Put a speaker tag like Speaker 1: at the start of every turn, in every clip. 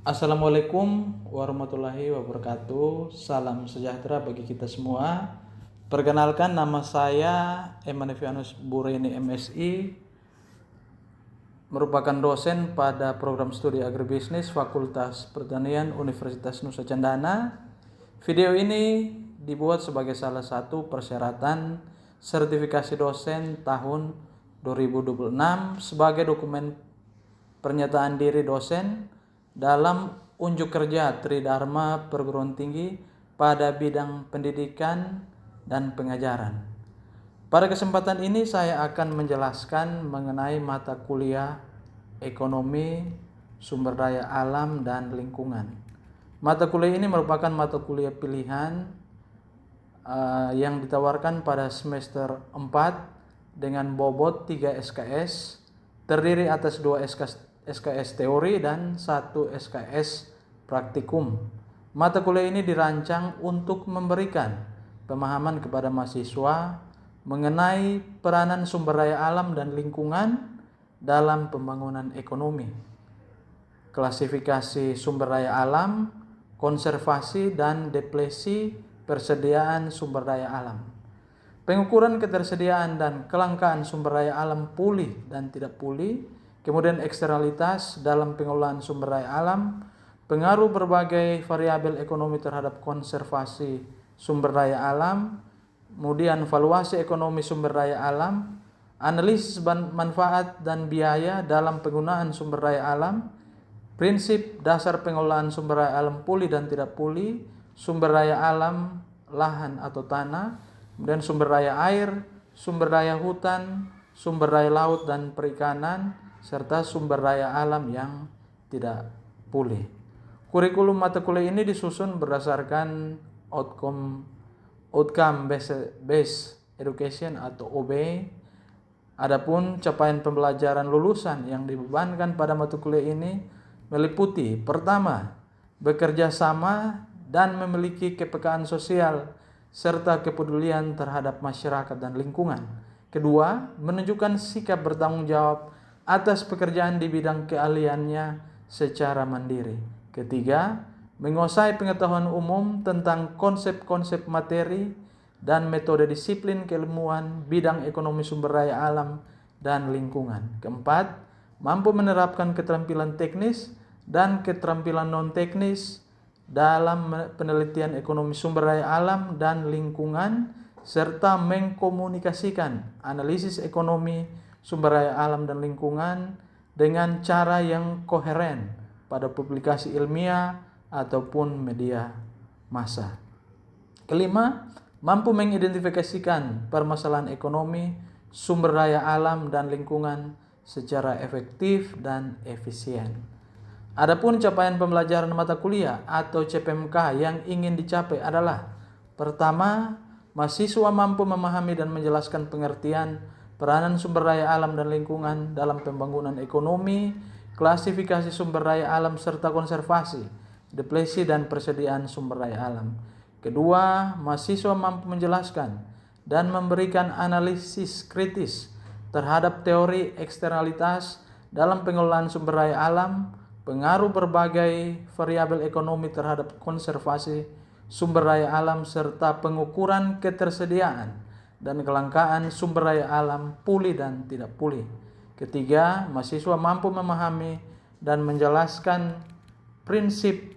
Speaker 1: Assalamualaikum warahmatullahi wabarakatuh. Salam sejahtera bagi kita semua. Perkenalkan, nama saya Emanivianus Bureni MSI, merupakan dosen pada program studi agribisnis Fakultas Pertanian Universitas Nusa Cendana. Video ini dibuat sebagai salah satu persyaratan sertifikasi dosen tahun 2026 sebagai dokumen pernyataan diri dosen dalam unjuk kerja Tridharma Perguruan Tinggi pada bidang pendidikan dan pengajaran. Pada kesempatan ini saya akan menjelaskan mengenai mata kuliah ekonomi, sumber daya alam, dan lingkungan. Mata kuliah ini merupakan mata kuliah pilihan yang ditawarkan pada semester 4 dengan bobot 3 SKS, terdiri atas 2 SKS teori dan 1 SKS praktikum. Mata kuliah ini dirancang untuk memberikan pemahaman kepada mahasiswa mengenai peranan sumber daya alam dan lingkungan dalam pembangunan ekonomi, klasifikasi sumber daya alam, konservasi dan deplesi persediaan sumber daya alam, pengukuran ketersediaan dan kelangkaan sumber daya alam pulih dan tidak pulih, kemudian eksternalitas dalam pengelolaan sumber daya alam, pengaruh berbagai variabel ekonomi terhadap konservasi sumber daya alam, kemudian valuasi ekonomi sumber daya alam, analisis manfaat dan biaya dalam penggunaan sumber daya alam, prinsip dasar pengelolaan sumber daya alam pulih dan tidak pulih, sumber daya alam, lahan atau tanah, kemudian sumber daya air, sumber daya hutan, sumber daya laut dan perikanan, serta sumber daya alam yang tidak pulih. Kurikulum mata kuliah ini disusun berdasarkan outcome based education atau OB. Adapun capaian pembelajaran lulusan yang dibebankan pada mata kuliah ini meliputi: pertama, bekerja sama dan memiliki kepekaan sosial serta kepedulian terhadap masyarakat dan lingkungan. Kedua, menunjukkan sikap bertanggung jawab atas pekerjaan di bidang keahliannya secara mandiri. Ketiga, menguasai pengetahuan umum tentang konsep-konsep materi dan metode disiplin keilmuan bidang ekonomi sumber daya alam dan lingkungan. Keempat, mampu menerapkan keterampilan teknis dan keterampilan non-teknis dalam penelitian ekonomi sumber daya alam dan lingkungan, serta mengkomunikasikan analisis ekonomi sumber daya alam dan lingkungan dengan cara yang koheren pada publikasi ilmiah ataupun media massa. Kelima, mampu mengidentifikasikan permasalahan ekonomi, sumber daya alam dan lingkungan secara efektif dan efisien. Adapun capaian pembelajaran mata kuliah atau CPMK yang ingin dicapai adalah: pertama, mahasiswa mampu memahami dan menjelaskan pengertian peranan sumber daya alam dan lingkungan dalam pembangunan ekonomi, klasifikasi sumber daya alam serta konservasi, deplesi dan persediaan sumber daya alam. Kedua, mahasiswa mampu menjelaskan dan memberikan analisis kritis terhadap teori eksternalitas dalam pengelolaan sumber daya alam, pengaruh berbagai variabel ekonomi terhadap konservasi sumber daya alam, serta pengukuran ketersediaan dan kelangkaan sumber daya alam pulih dan tidak pulih. Ketiga, mahasiswa mampu memahami dan menjelaskan prinsip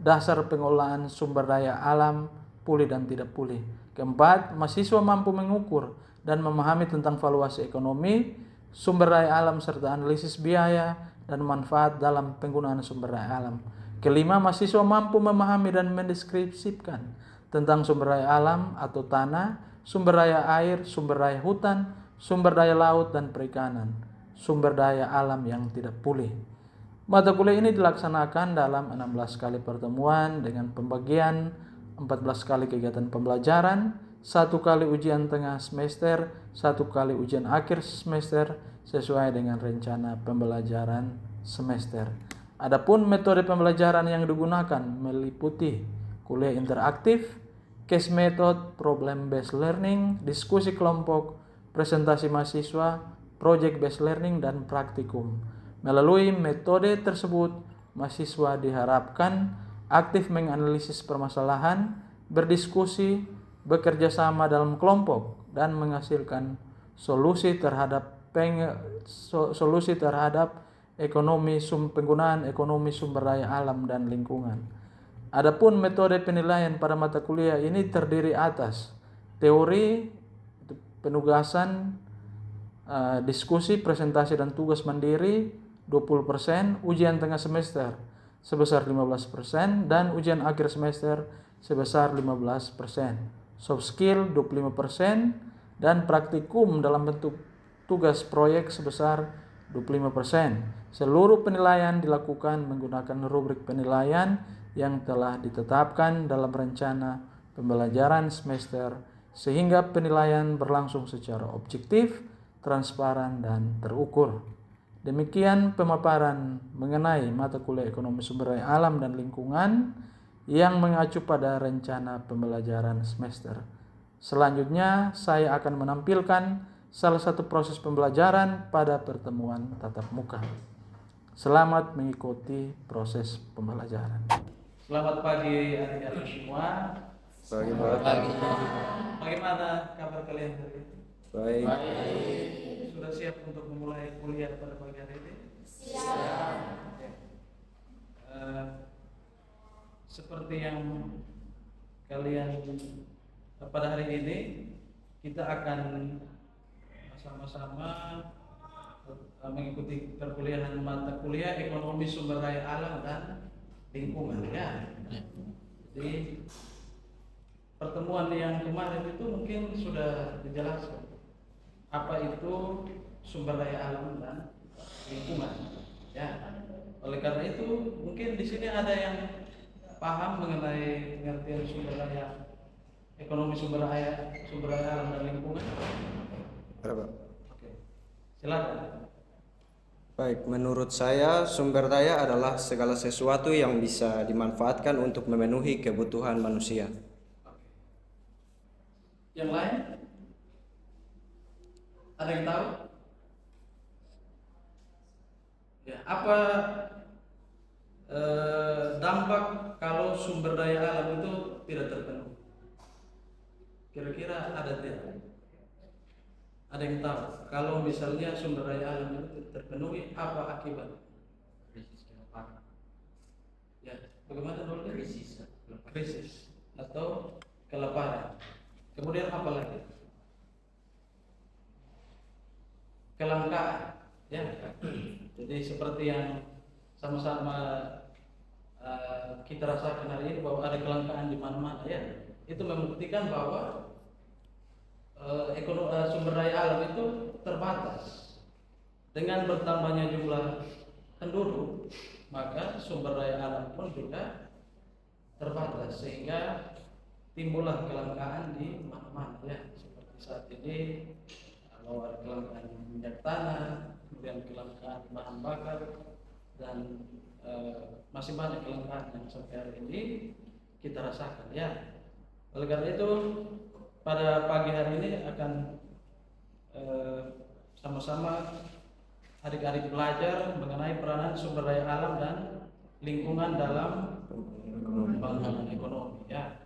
Speaker 1: dasar pengelolaan sumber daya alam pulih dan tidak pulih. Keempat, mahasiswa mampu mengukur dan memahami tentang valuasi ekonomi sumber daya alam serta analisis biaya dan manfaat dalam penggunaan sumber daya alam. Kelima, mahasiswa mampu memahami dan mendeskripsikan tentang sumber daya alam atau tanah, sumber daya air, sumber daya hutan, sumber daya laut dan perikanan, sumber daya alam yang tidak pulih. Mata kuliah ini dilaksanakan dalam 16 kali pertemuan dengan pembagian 14 kali kegiatan pembelajaran, 1 kali ujian tengah semester, 1 kali ujian akhir semester sesuai dengan rencana pembelajaran semester. Adapun metode pembelajaran yang digunakan meliputi kuliah interaktif, case method, problem based learning, diskusi kelompok, presentasi mahasiswa, project based learning, dan praktikum. Melalui metode tersebut, mahasiswa diharapkan aktif menganalisis permasalahan, berdiskusi, bekerja sama dalam kelompok, dan menghasilkan solusi terhadap penggunaan ekonomi sumber daya alam dan lingkungan. Adapun metode penilaian pada mata kuliah ini terdiri atas teori, penugasan, diskusi, presentasi dan tugas mandiri 20%, ujian tengah semester sebesar 15%, dan ujian akhir semester sebesar 15%. Soft skill 25%, dan praktikum dalam bentuk tugas proyek sebesar 25%. Seluruh penilaian dilakukan menggunakan rubrik penilaian yang telah ditetapkan dalam rencana pembelajaran semester, sehingga penilaian berlangsung secara objektif, transparan, dan terukur. Demikian pemaparan mengenai mata kuliah ekonomi sumber daya alam dan lingkungan yang mengacu pada rencana pembelajaran semester. Selanjutnya saya akan menampilkan salah satu proses pembelajaran pada pertemuan tatap muka. Selamat mengikuti proses pembelajaran. Selamat pagi adik-adik semua.
Speaker 2: Pagi.
Speaker 1: Bagaimana kabar kalian hari ini?
Speaker 2: Baik.
Speaker 1: Sudah siap untuk memulai kuliah pada pagi hari ini?
Speaker 2: Siap.
Speaker 1: Oke. Seperti yang kalian pada hari ini kita akan sama-sama mengikuti perkuliahan mata kuliah ekonomi sumber daya alam dan lingkungan ya. Jadi pertemuan yang kemarin itu mungkin sudah dijelaskan apa itu sumber daya alam dan lingkungan ya. Oleh karena itu mungkin di sini ada yang paham mengenai pengertian sumber daya ekonomi sumber daya alam dan lingkungan.
Speaker 2: Berapa?
Speaker 1: Oke. Silakan.
Speaker 2: Baik, menurut saya sumber daya adalah segala sesuatu yang bisa dimanfaatkan untuk memenuhi kebutuhan manusia.
Speaker 1: Oke. Yang lain? Ada yang tahu? Ya, apa dampak kalau sumber daya alam itu tidak terpenuhi? Kira-kira ada tidak? Ada yang tahu? Kalau misalnya sumber daya alam itu terpenuhi, apa akibat?
Speaker 3: Krisis kelaparan.
Speaker 1: Ya, bagaimana dulu? Krisis atau kelaparan. Kemudian apa lagi? Kelangkaan. Ya, jadi seperti yang sama-sama kita rasakan hari ini bahwa ada kelangkaan di mana-mana ya. Itu membuktikan bahwa sumber daya alam itu terbatas. Dengan bertambahnya jumlah penduduk, maka sumber daya alam pun juga terbatas, sehingga timbullah kelangkaan di mana-mana ya. Seperti saat ini kalau ada kelangkaan minyak tanah, kemudian kelangkaan bahan bakar, dan masih banyak kelangkaan yang sampai hari ini kita rasakan ya. Oleh karena itu pada pagi hari ini akan sama-sama adik-adik belajar mengenai peranan sumber daya alam dan lingkungan dalam pembangunan ekonomi ya.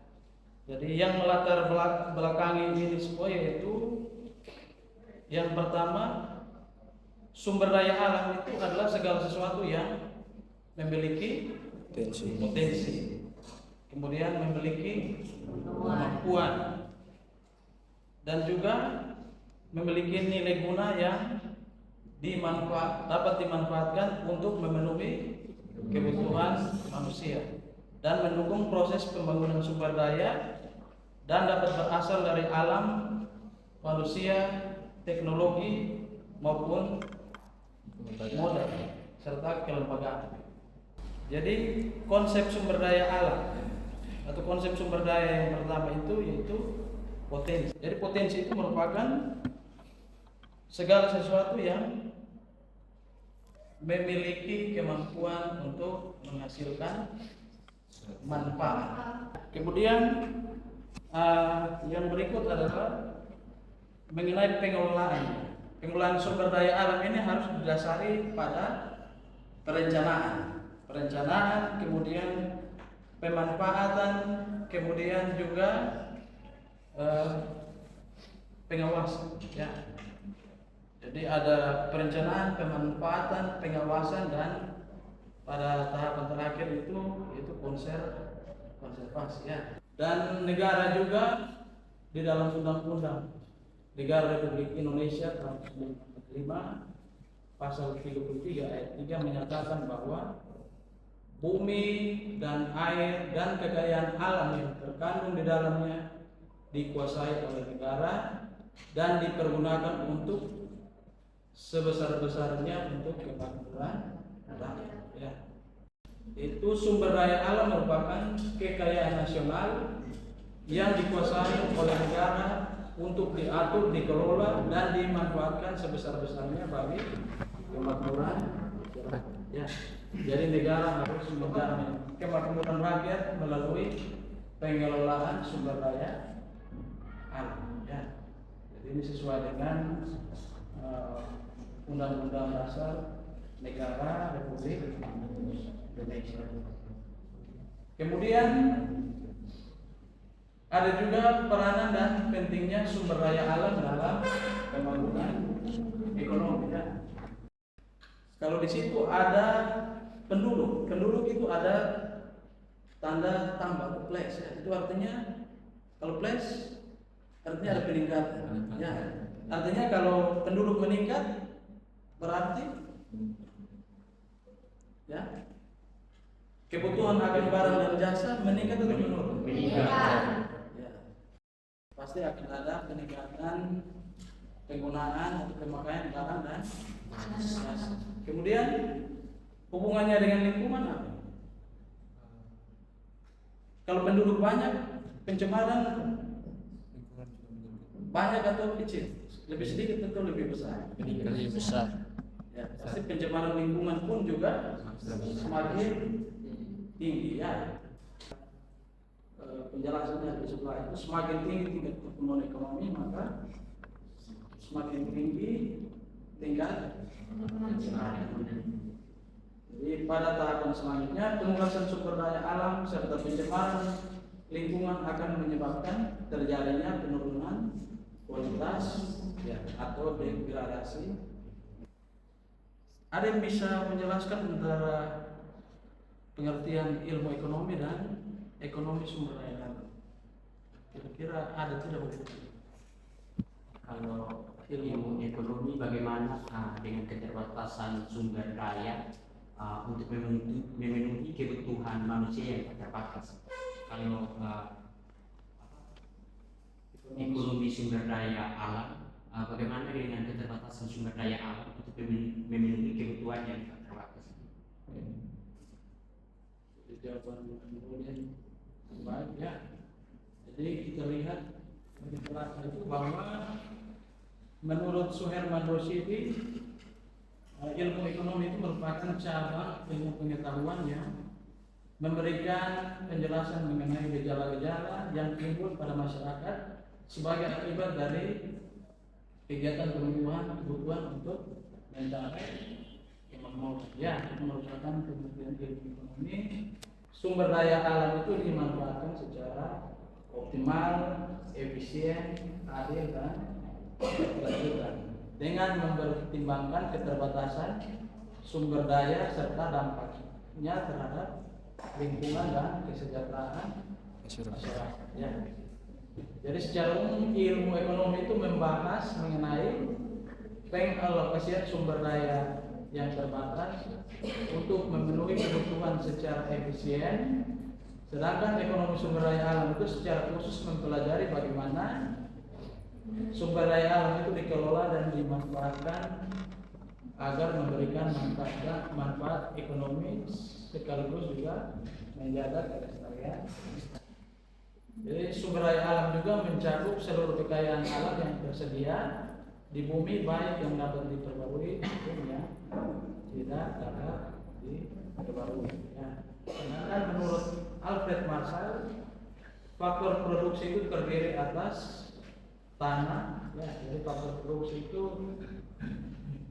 Speaker 1: Jadi yang melatar belakangi ini semua yaitu yang pertama, sumber daya alam itu adalah segala sesuatu yang memiliki potensi, kemudian memiliki kemampuan, dan juga memiliki nilai guna yang dapat dimanfaatkan untuk memenuhi kebutuhan manusia dan mendukung proses pembangunan sumber daya, dan dapat berasal dari alam, manusia, teknologi maupun modal serta kelembagaan. Jadi konsep sumber daya alam atau konsep sumber daya yang pertama itu yaitu potensi. Jadi potensi itu merupakan segala sesuatu yang memiliki kemampuan untuk menghasilkan manfaat. Kemudian yang berikut adalah mengenai pengelolaan. Pengelolaan sumber daya alam ini harus didasari pada perencanaan perencanaan, kemudian pemanfaatan, kemudian juga pengawasan. Ya. Jadi ada perencanaan, pemanfaatan, pengawasan, dan pada tahapan terakhir itu konservasi. Ya. Dan negara juga di dalam undang-undang Negara Republik Indonesia tahun 1945 pasal 33 ayat 3 menyatakan bahwa bumi dan air dan kekayaan alam yang terkandung di dalamnya dikuasai oleh negara dan dipergunakan untuk sebesar-besarnya untuk kemakmuran rakyat. Ya. Itu sumber daya alam merupakan kekayaan nasional yang dikuasai oleh negara untuk diatur, dikelola, dan dimanfaatkan sebesar-besarnya bagi kemakmuran rakyat. Ya. Jadi negara harus menjamin kemakmuran rakyat melalui pengelolaan sumber daya alam. Ya. Jadi ini sesuai dengan Undang-Undang Dasar Negara Republik Indonesia. Kemudian ada juga peranan dan pentingnya sumber daya alam dalam pembangunan ekonomi. Ya. Kalau di situ ada penduduk itu ada tanda tambah plus. Ya. Itu artinya kalau plus artinya ada peningkatan. Ya. Artinya kalau penduduk meningkat berarti ya kebutuhan akan barang dan jasa meningkat atau menurun? Meningkat. Pasti akan ada peningkatan penggunaan atau pemakaian barang dan jasa. Kemudian hubungannya dengan lingkungan apa? Kalau penduduk banyak, pencemaran banyak atau kecil? Lebih sedikit atau lebih besar?
Speaker 3: Lebih besar.
Speaker 1: Ya, pasti pencemaran lingkungan pun juga semakin tinggi. Ya. Penjelasannya di sebelah itu semakin tinggi tingkat pertumbuhan ekonomi maka semakin tinggi tingkat pencemaran. Jadi pada tahapan selanjutnya pengurangan sumber daya alam serta pencemaran lingkungan akan menyebabkan terjadinya penurunan kualitas ya, atau degradasi. Ada yang bisa menjelaskan antara pengertian ilmu ekonomi dan ekonomi sumber daya alam? Kira-kira ada tidak begitu?
Speaker 3: Kalau ilmu ekonomi bagaimana dengan keterbatasan sumber daya untuk memenuhi kebutuhan manusia yang terbatas. Kalau ekonomi sumber daya alam, bagaimana dengan keterbatasan sumber daya alam untuk memenuhi kebutuhan yang terbatas?
Speaker 1: Jawaban kemudian baik ya. Jadi kita lihat itu bahwa menurut Suherman Roshidi ilmu ekonomi itu merupakan cabang ilmu pengetahuan yang memberikan penjelasan mengenai gejala-gejala yang timbul pada masyarakat sebagai akibat dari kegiatan pemenuhan kebutuhan untuk mencapai kemakmuran. Ya, itu merupakan pengertian ilmu ekonomi. Sumber daya alam itu dimanfaatkan secara optimal, efisien, adil, dan berkelanjutan dengan mempertimbangkan keterbatasan sumber daya serta dampaknya terhadap lingkungan dan kesejahteraan masyarakat. Ya. Jadi secara umum ilmu ekonomi itu membahas mengenai pengalokasian sumber daya yang terbatas untuk memenuhi kebutuhan secara efisien, sedangkan ekonomi sumber daya alam itu secara khusus mempelajari bagaimana sumber daya alam itu dikelola dan dimanfaatkan agar memberikan manfaat ekonomi sekaligus juga menjaga kelestarian. Jadi sumber daya alam juga mencakup seluruh kekayaan alam yang tersedia di bumi, baik yang dapat diperbarui maupun yang tidak dapat diperbarui. Ya. Sedangkan menurut Alfred Marshall, faktor produksi itu terdiri atas tanah. Ya, jadi faktor produksi itu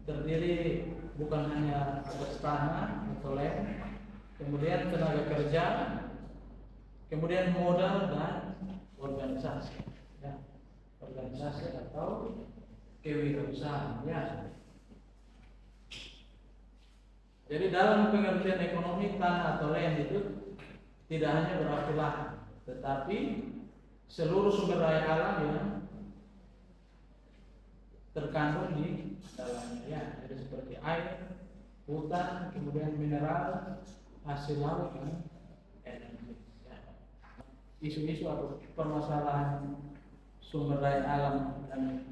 Speaker 1: terdiri bukan hanya atas tanah atau land, kemudian tenaga kerja, kemudian modal dan organisasi, ya. Organisasi atau kewirausahaan, ya. Jadi dalam pengertian ekonomi, tanah atau land itu tidak hanya berarti lahan, tetapi seluruh sumber daya alam yang terkandung di dalamnya, ya. Jadi seperti air, hutan, kemudian mineral, hasil laut dan energi, ya. Isu-isu atau permasalahan sumber daya alam dan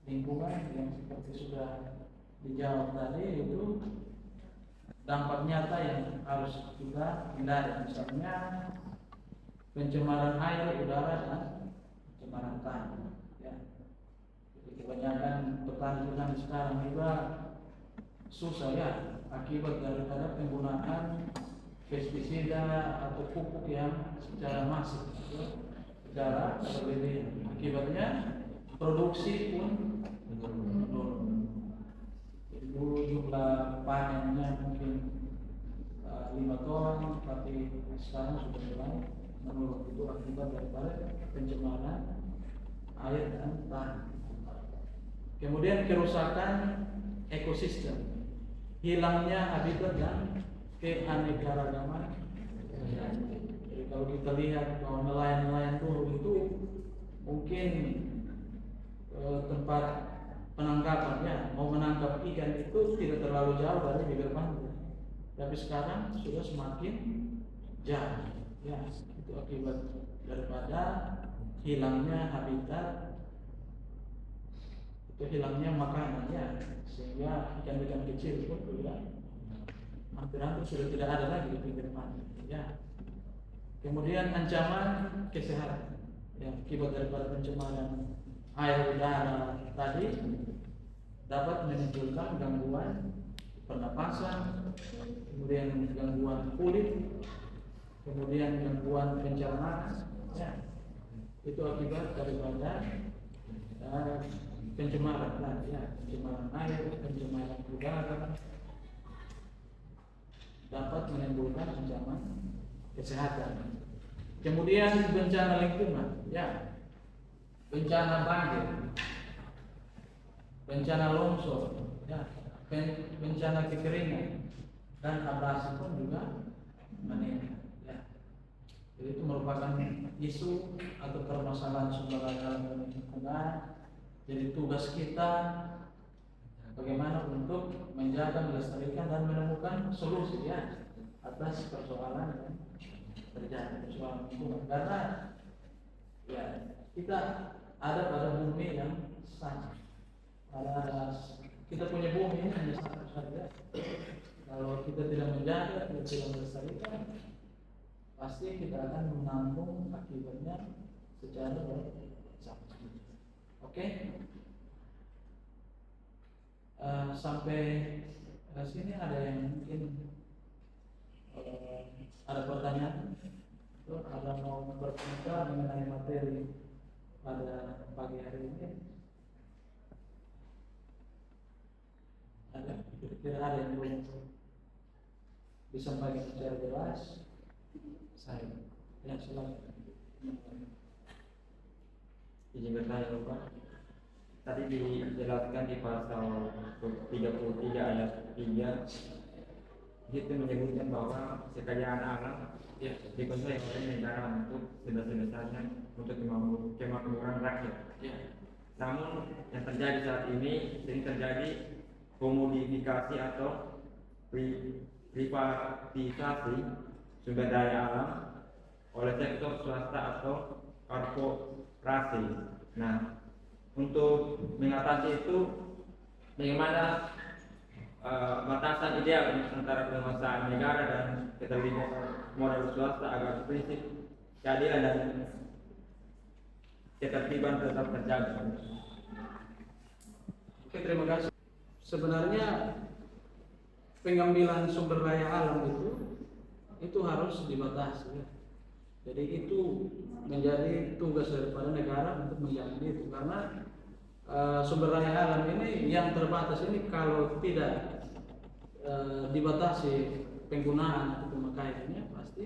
Speaker 1: lingkungan yang seperti sudah dijawab tadi itu dampak nyata yang harus kita hindari, misalnya pencemaran air, udara, dan pencemaran tanah, ya. Jadi kebanyakan petani sekarang juga susah, ya, akibat daripada penggunaan pestisida atau pupuk yang secara masif, ya, secara berlebihan. Akibatnya produksi pun menurun. Dulu jumlah panennya mungkin 5 ton, tapi sekarang sudah mulai menurun. Itu akibat daripada pencemaran air dan tanah. Kemudian kerusakan ekosistem, hilangnya habitat dan keanekaragaman. Jadi kalau kita lihat bahwa nelayan-nelayan dulu itu mungkin tempat penangkapannya, mau menangkap ikan itu tidak terlalu jauh dari bibir pantai, tapi sekarang sudah semakin jauh, ya. Itu akibat daripada hilangnya habitat, itu hilangnya makanan, ya, sehingga ikan-ikan kecil pun juga hampir-hampir sudah tidak ada lagi di pinggir pantai, ya. Kemudian ancaman kesehatan, ya, akibat daripada pencemaran air, udara tadi dapat menimbulkan gangguan pernapasan, kemudian gangguan kulit, kemudian gangguan pencernaan, ya. Itu akibat daripada pencemaran, ya, pencemaran air, pencemaran udara dapat menimbulkan ancaman kesehatan. Kemudian bencana lingkungan, ya. Bencana banjir, bencana longsor, ya, bencana kekeringan dan abrasi pun juga meningkat, ya. Jadi itu merupakan isu atau permasalahan sumber daya alam lingkungan. Jadi tugas kita bagaimana untuk menjaga, melestarikan dan menemukan solusi, ya, atas persoalan yang terjadi, persoalan lingkungan. Karena, ya, kita ada pada bumi yang sama. Kita punya bumi ini hanya satu saja. Kalau kita tidak menjaga, kita tidak melestarikan, pasti kita akan menanggung akibatnya secara bersama. Oke? Sampai sini ada yang mungkin ada pertanyaan? Ada mau berbicara mengenai materi pada pagi hari ini? Ada? Kira-kira ada yang belum disampaikan secara jelas? Saya, ya, silakan.
Speaker 4: Izin bertanya, Bapak. Tadi dijelaskan di pasal 33 ayat 3 itu menyebutkan bahwa kekayaan alam, ya, dikuasai oleh negara untuk sebesar-besarnya untuk kemakmuran rakyat.
Speaker 1: Ya.
Speaker 4: Namun yang terjadi saat ini sering terjadi komodifikasi atau privatisasi sumber daya alam oleh sektor swasta atau korporasi. Nah, untuk mengatasi itu, bagaimana batasan ideal antara penguasaan negara dan keterlibatan modal swasta agar prinsip keadilan dan ketertiban tetap terjaga?
Speaker 1: Oke, terima kasih. Sebenarnya pengambilan sumber daya alam itu harus dibatasi, ya. Jadi itu menjadi tugas daripada negara untuk menjaga itu, karena sumber daya alam ini yang terbatas ini kalau tidak dibatasi penggunaan atau pemakaiannya pasti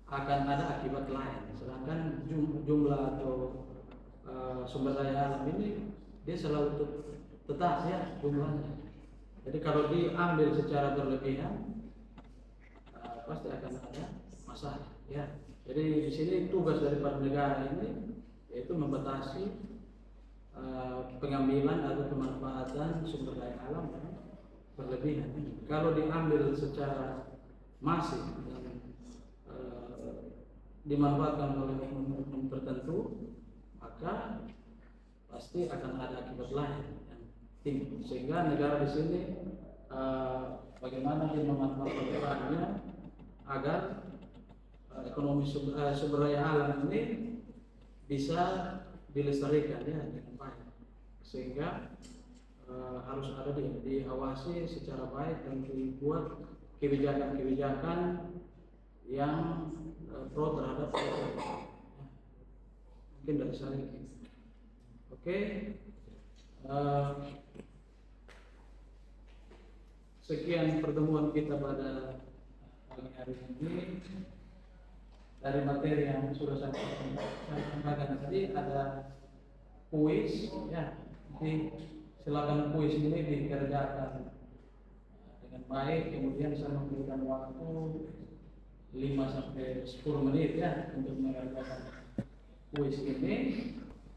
Speaker 1: akan ada akibat lain. Sedangkan jumlah atau sumber daya alam ini dia selalu tetap ya jumlahnya. Jadi kalau diambil secara berlebihan pasti akan ada masalah ya. Jadi di sini tugas daripada negara ini yaitu membatasi pengambilan atau pemanfaatan sumber daya alam yang berlebihan. Kalau diambil secara masif dan dimanfaatkan oleh oknum tertentu, maka pasti akan ada akibat lain yang tinggi. Sehingga negara di sini bagaimana dia memanfaatkannya agar ekonomi sumber daya alam ini bisa dilestarikan ya dengan baik, sehingga harus ada diawasi secara baik dan dibuat kebijakan-kebijakan yang pro terhadap mungkin dari saya. Oke. Sekian pertemuan kita pada pagi hari ini. Dari materi yang sudah saya sampaikan tadi ada kuis ya. Jadi silakan kuis ini dikerjakan dengan baik, kemudian saya memberikan waktu 5-10 menit ya untuk mengerjakan kuis ini.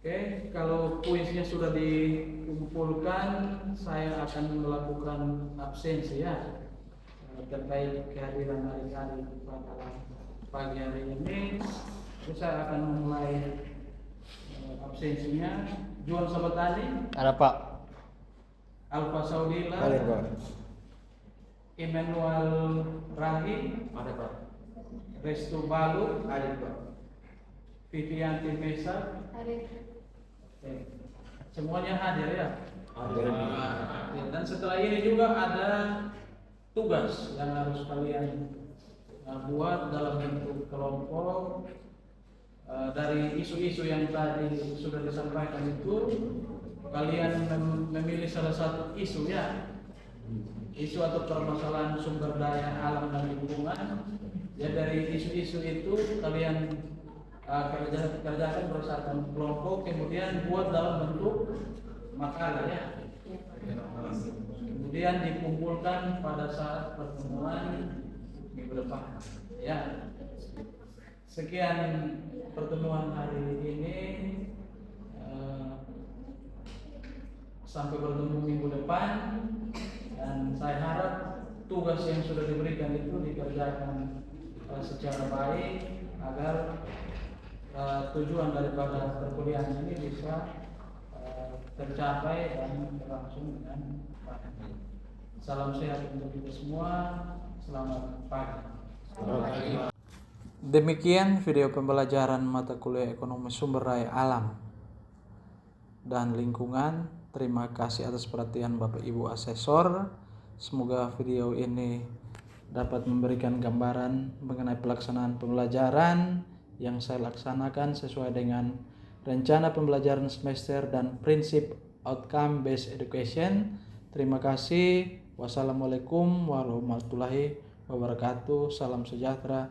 Speaker 1: Oke, kalau kuisnya sudah dikumpulkan, saya akan melakukan absensi ya terkait kehadiran hari-hari pada pagi hari ini. Terus saya akan memulai absensinya. Juan Sabatani,
Speaker 2: Ada Pak.
Speaker 1: Alfa Saudila,
Speaker 2: Hadir Pak.
Speaker 1: Emmanuel Rahi,
Speaker 4: Ada Pak.
Speaker 1: Restu Balu,
Speaker 4: Ada Pak.
Speaker 1: Vivianti Mesa. Oke. Semuanya hadir ya. Ya, dan setelah ini juga ada tugas yang harus kalian buat dalam bentuk kelompok. Dari isu-isu yang tadi sudah disampaikan itu, kalian memilih salah satu isu ya, isu atau permasalahan sumber daya alam dan lingkungan. Ya, dari isu-isu itu kalian kerjakan bersama kelompok, kemudian buat dalam bentuk makalah ya. Kemudian dikumpulkan pada saat pertemuan minggu depan ya. Sekian pertemuan hari ini, sampai bertemu minggu depan, dan saya harap tugas yang sudah diberikan itu dikerjakan secara baik agar tujuan daripada perkuliahan ini bisa tercapai dan berlangsung dengan baik. Salam sehat untuk kita semua. Selamat pagi. Demikian video pembelajaran mata kuliah ekonomi sumber daya alam dan lingkungan. Terima kasih atas perhatian Bapak Ibu Asesor. Semoga video ini dapat memberikan gambaran mengenai pelaksanaan pembelajaran yang saya laksanakan sesuai dengan rencana pembelajaran semester dan prinsip outcome based education. Terima kasih. Wassalamualaikum warahmatullahi wabarakatuh. Salam sejahtera.